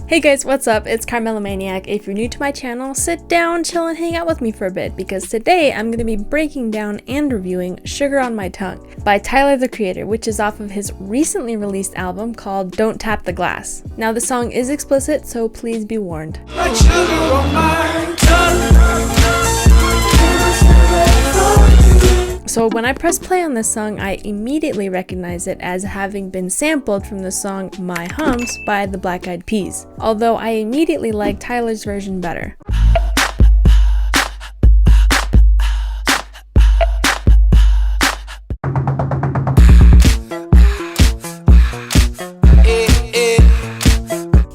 Hey guys, what's up? It's Carmela Maniac. If you're new to my channel, sit down, chill, and hang out with me for a bit because today I'm going to be breaking down and reviewing Sugar on My Tongue by Tyler the Creator, which is off of his recently released album called Don't Tap the Glass. Now the song is explicit, so please be warned. Like sugar on my tongue. So when I press play on this song, I immediately recognize it as having been sampled from the song My Humps by the Black Eyed Peas, although I immediately like Tyler's version better.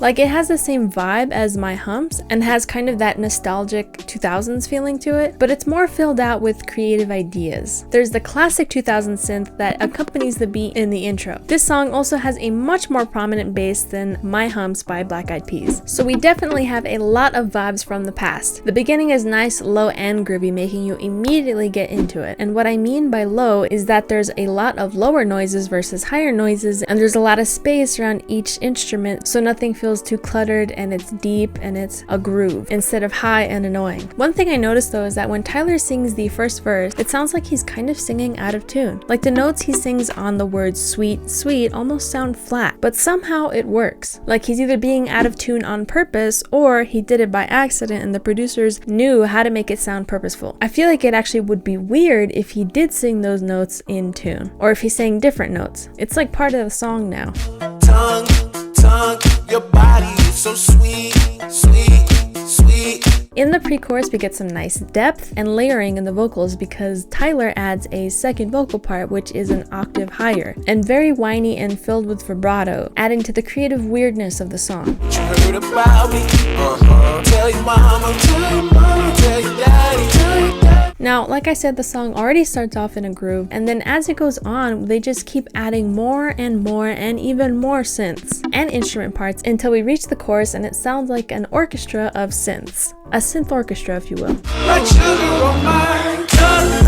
Like, it has the same vibe as My Humps and has kind of that nostalgic 2000s feeling to it, but it's more filled out with creative ideas. There's the classic 2000s synth that accompanies the beat in the intro. This song also has a much more prominent bass than My Humps by Black Eyed Peas. So we definitely have a lot of vibes from the past. The beginning is nice, low, and groovy, making you immediately get into it. And what I mean by low is that there's a lot of lower noises versus higher noises, and there's a lot of space around each instrument, so nothing feels too cluttered, and it's deep and it's a groove instead of high and annoying. One thing I noticed though is that when Tyler sings the first verse, it sounds like he's kind of singing out of tune. Like the notes he sings on the words sweet, sweet almost sound flat, but somehow it works. Like he's either being out of tune on purpose or he did it by accident and the producers knew how to make it sound purposeful. I feel like it actually would be weird if he did sing those notes in tune, or if he sang different notes. It's like part of the song now. Tongue, your body is so sweet, sweet, sweet. In the pre-chorus, we get some nice depth and layering in the vocals because Tyler adds a second vocal part which is an octave higher and very whiny and filled with vibrato, adding to the creative weirdness of the song. You heard about me? Tell your mama, tell your daddy, tell your daddy. Now, like I said, the song already starts off in a groove, and then as it goes on, they just keep adding more and more and even more synths and instrument parts until we reach the chorus and it sounds like an orchestra of synths. A synth orchestra, if you will. Like sugar on my tongue.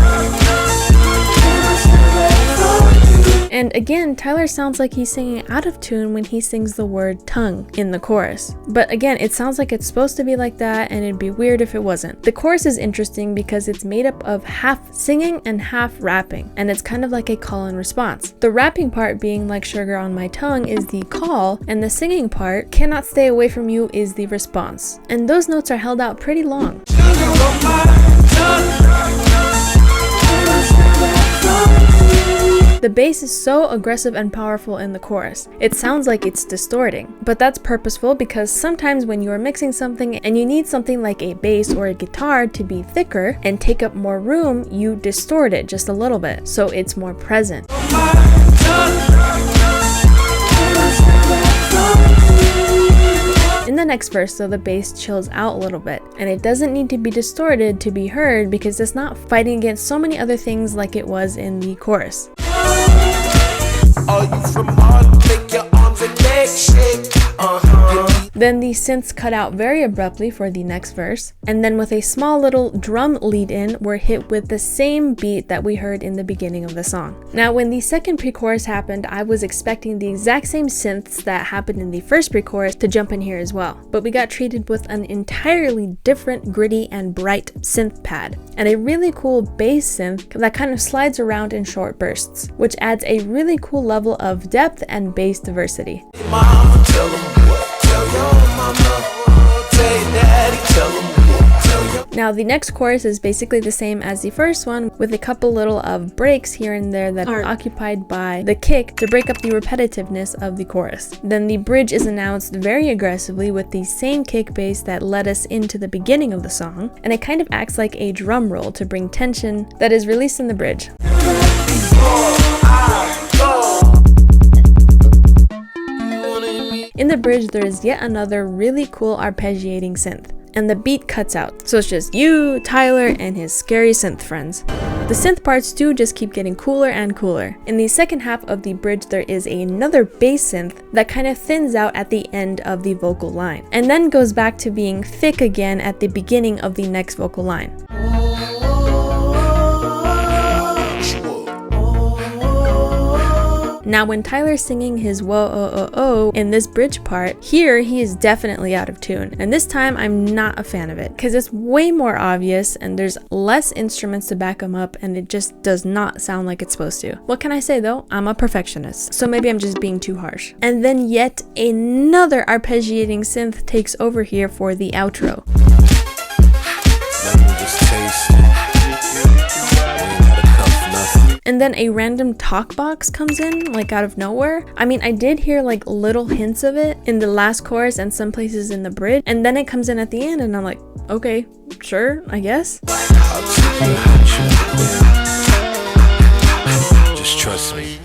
And again, Tyler sounds like he's singing out of tune when he sings the word tongue in the chorus. But again, it sounds like it's supposed to be like that, and it'd be weird if it wasn't. The chorus is interesting because it's made up of half singing and half rapping, and it's kind of like a call and response. The rapping part being like sugar on my tongue is the call, and the singing part, cannot stay away from you, is the response. And those notes are held out pretty long. Sugar on my tongue. The bass is so aggressive and powerful in the chorus. It sounds like it's distorting, but that's purposeful because sometimes when you are mixing something and you need something like a bass or a guitar to be thicker and take up more room, you distort it just a little bit so it's more present. In the next verse though, the bass chills out a little bit, and it doesn't need to be distorted to be heard because it's not fighting against so many other things like it was in the chorus. Are you from Harlem? Make your arms and legs shake. Then the synths cut out very abruptly for the next verse, and then with a small little drum lead in, we're hit with the same beat that we heard in the beginning of the song. Now when the second pre-chorus happened, I was expecting the exact same synths that happened in the first pre-chorus to jump in here as well, but we got treated with an entirely different gritty and bright synth pad, and a really cool bass synth that kind of slides around in short bursts, which adds a really cool level of depth and bass diversity. Mama, tell them what. Tell your mama, tell your daddy, tell them what. Tell your... Now the next chorus is basically the same as the first one, with a couple little of breaks here and there that are occupied by the kick to break up the repetitiveness of the chorus. Then the bridge is announced very aggressively with the same kick bass that led us into the beginning of the song, and it kind of acts like a drum roll to bring tension that is released in the bridge. In the bridge, there is yet another really cool arpeggiating synth, and the beat cuts out, so it's just you, Tyler, and his scary synth friends. The synth parts do just keep getting cooler and cooler. In the second half of the bridge, there is another bass synth that kind of thins out at the end of the vocal line, and then goes back to being thick again at the beginning of the next vocal line. Now when Tyler's singing his whoa oh oh oh in this bridge part, here he is definitely out of tune, and this time I'm not a fan of it because it's way more obvious and there's less instruments to back him up and it just does not sound like it's supposed to. What can I say though? I'm a perfectionist, so maybe I'm just being too harsh. And then yet another arpeggiating synth takes over here for the outro. And then a random talk box comes in, like out of nowhere. I mean, I did hear like little hints of it in the last chorus and some places in the bridge. And then it comes in at the end and I'm like, okay, sure, I guess. Just trust me.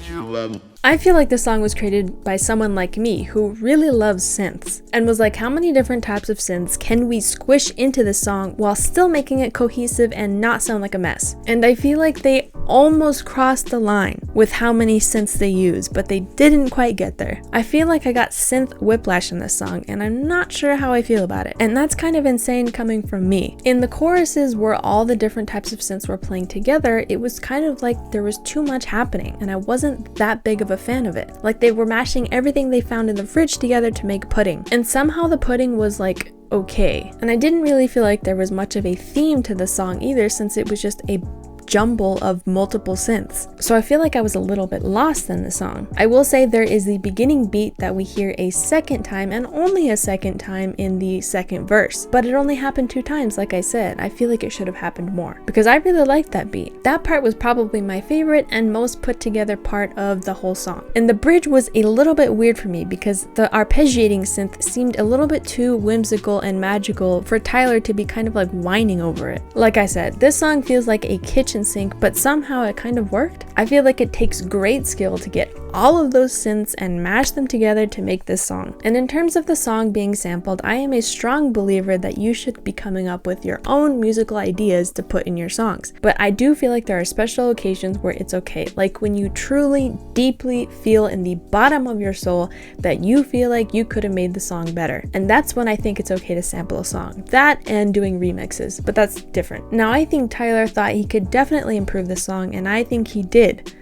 I feel like this song was created by someone like me who really loves synths and was like, how many different types of synths can we squish into this song while still making it cohesive and not sound like a mess? And I feel like they almost crossed the line with how many synths they use, but they didn't quite get there. I feel like I got synth whiplash in this song and I'm not sure how I feel about it. And that's kind of insane coming from me. In the choruses where all the different types of synths were playing together, it was kind of like there was too much happening and I wasn't that big of a fan of it. Like they were mashing everything they found in the fridge together to make pudding. And somehow the pudding was like okay. And I didn't really feel like there was much of a theme to the song either, since it was just a jumble of multiple synths. So I feel like I was a little bit lost in the song. I will say there is the beginning beat that we hear a second time and only a second time in the second verse, but it only happened 2 times. Like I said, I feel like it should have happened more because I really liked that beat. That part was probably my favorite and most put together part of the whole song. And the bridge was a little bit weird for me because the arpeggiating synth seemed a little bit too whimsical and magical for Tyler to be kind of like whining over it. Like I said, this song feels like a kitchen sink, but somehow it kind of worked. I feel like it takes great skill to get all of those synths and mash them together to make this song. And in terms of the song being sampled, I am a strong believer that you should be coming up with your own musical ideas to put in your songs. But I do feel like there are special occasions where it's okay, like when you truly, deeply feel in the bottom of your soul that you feel like you could have made the song better. And that's when I think it's okay to sample a song. That and doing remixes, but that's different. Now I think Tyler thought he could definitely improve the song, and I think he did.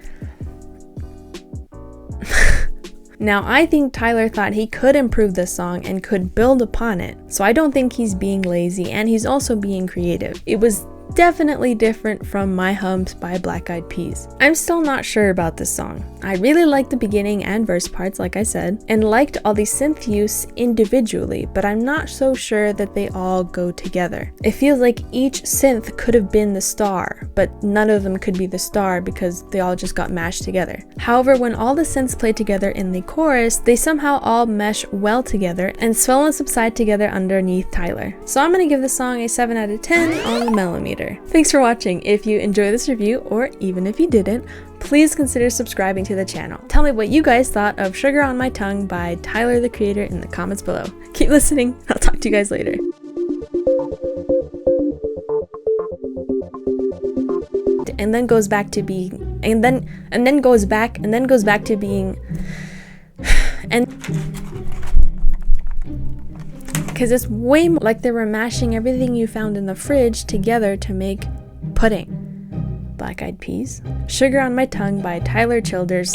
Now, I think Tyler thought he could improve this song and could build upon it, so I don't think he's being lazy, and he's also being creative. It was definitely different from My Humps by Black Eyed Peas. I'm still not sure about this song. I really liked the beginning and verse parts, like I said, and liked all the synth use individually, but I'm not so sure that they all go together. It feels like each synth could have been the star, but none of them could be the star because they all just got mashed together. However, when all the synths play together in the chorus, they somehow all mesh well together and swell and subside together underneath Tyler. So I'm gonna give this song a 7 out of 10 on the millimeter. Thanks for watching. If you enjoyed this review, or even if you didn't, please consider subscribing to the channel. Tell me what you guys thought of Sugar on My Tongue by Tyler, the Creator, in the comments below. Keep listening. I'll talk to you guys later. And then goes back to being, and then goes back to being, and because it's way more like they were mashing everything you found in the fridge together to make pudding. Black Eyed Peas. Sugar on My Tongue by Tyler Childers.